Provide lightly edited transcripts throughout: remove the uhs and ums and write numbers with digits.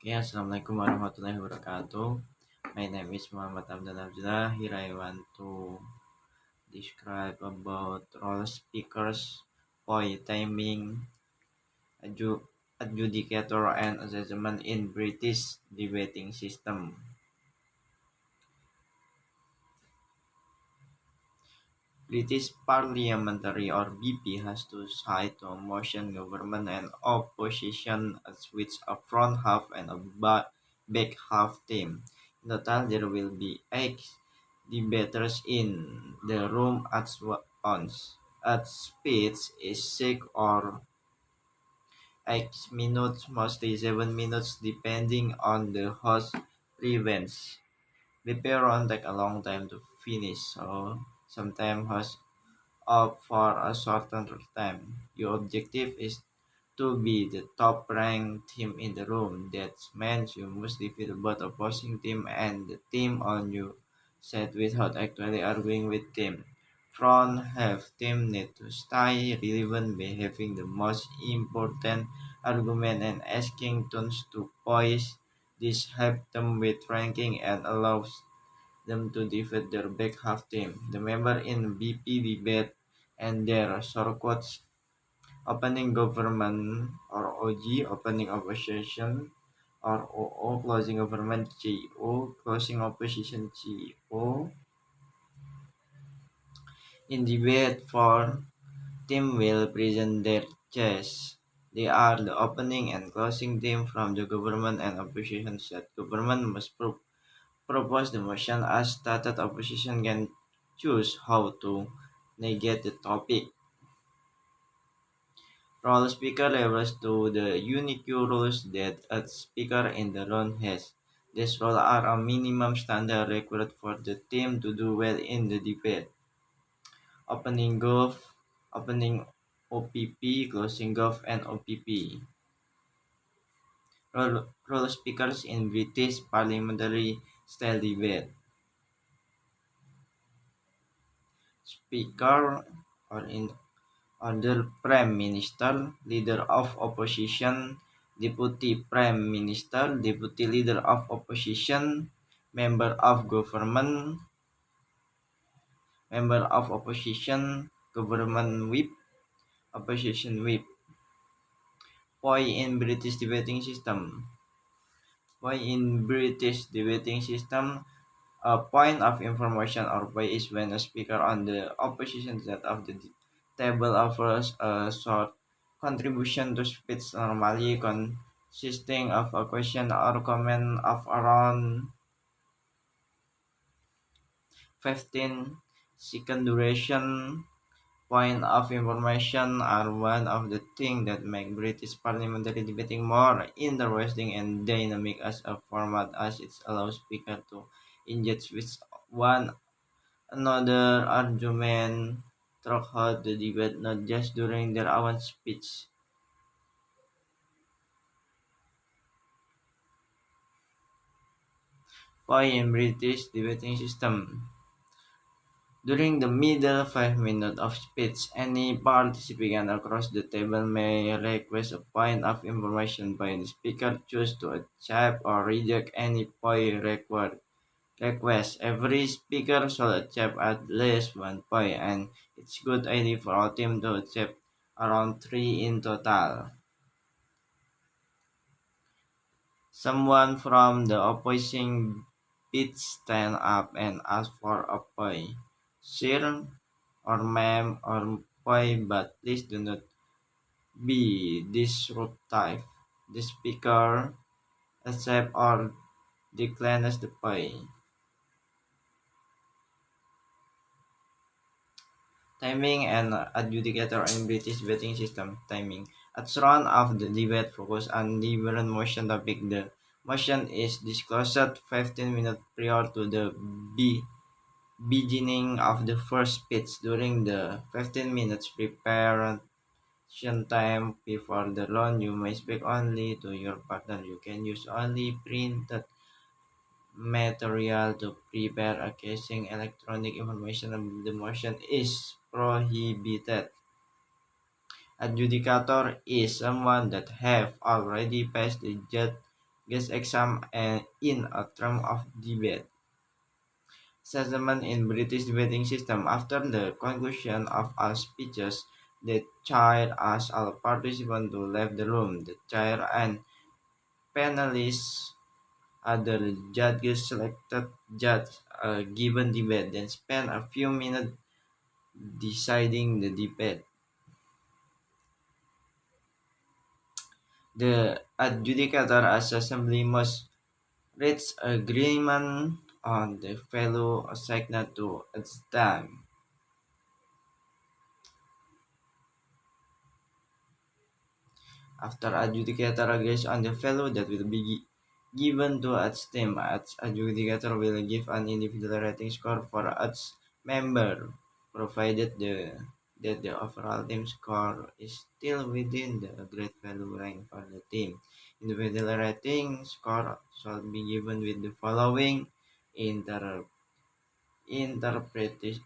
Okay, Assalamualaikum warahmatullahi wabarakatuh. My name is Muhammad Abdul Abdullah. Here I want to describe about role speakers, point timing, adjudicator, and assessment in British debating system. British parliamentary or BP has two sides to a motion: government and opposition, which a front half and a back half team. In total, there will be 8 debaters in the room at once. At speech is 6 or 8 minutes, mostly 7 minutes, depending on the host preference. BP round take a long time to finish, so sometimes host up for a certain time. Your objective is to be the top ranked team in the room. That means you must defeat both opposing team and the team on your side without actually arguing with them. Front half team need to stay relevant by having the most important argument and asking turns to poise. This helps them with ranking and allows them to defeat their back half team. The member in BP debate and their shortcuts: opening government or OG, opening opposition or OO, closing government CO, closing opposition CO. In debate, four team will present their case. They are the opening and closing team from the government and opposition side. Government must propose the motion as stated. Opposition can choose how to negate the topic. Role speaker refers to the unique rules that a speaker in the room has. These rules are a minimum standard required for the team to do well in the debate. Opening gov, opening OPP, closing gov, and OPP. Role speakers in British parliamentary style debate. Speaker or in Order Prime Minister, Leader of Opposition, Deputy Prime Minister, Deputy Leader of Opposition, Member of Government, Member of Opposition, Government Whip, Opposition Whip. Point in British debating system. Point in British debating system. A point of information or point is when a speaker on the opposition side of the table offers a short contribution to speech, normally consisting of a question or comment of around 15-second duration. Point of information are one of the things that make British parliamentary debating more interesting and dynamic as a format, as it allows speakers to engage with one another argument throughout the debate, not just during their own speech. Point in British debating system. During the middle 5 minutes of speech, any participant across the table may request a point of information by the speaker. Choose to accept or reject any point request. Every speaker should accept at least one point, and it's good idea for our team to accept around 3 in total. Someone from the opposing bid stand up and ask for a point. Sir or ma'am or point, but please do not be disruptive. The speaker accept or declines the point. Timing and adjudicator in British betting system. Timing. At round of the debate focus on different motion topic. The motion is disclosed 15 minutes prior to the beginning of the first speech. During the 15 minutes preparation time before the round, you may speak only to your partner. You can use only printed material to prepare a casing. Electronic information of the motion is prohibited. Adjudicator is someone that have already passed the guest exam and in a term of debate. Assessment in British debating system. After the conclusion of all speeches, the chair asks all participants to leave the room. The chair and panelists, other judges selected judge a given debate, then spend a few minutes deciding the debate. The adjudicator as assembly must reach agreement on the value assigned to its time. After adjudicator agrees on the value that will be given to each team, each adjudicator will give an individual rating score for each member, provided that the overall team score is still within the agreed value range for the team. Individual rating score shall be given with the following inter, interpretation.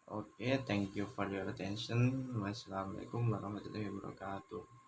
Okay, thank you for your attention. Wassalamualaikum warahmatullahi wabarakatuh.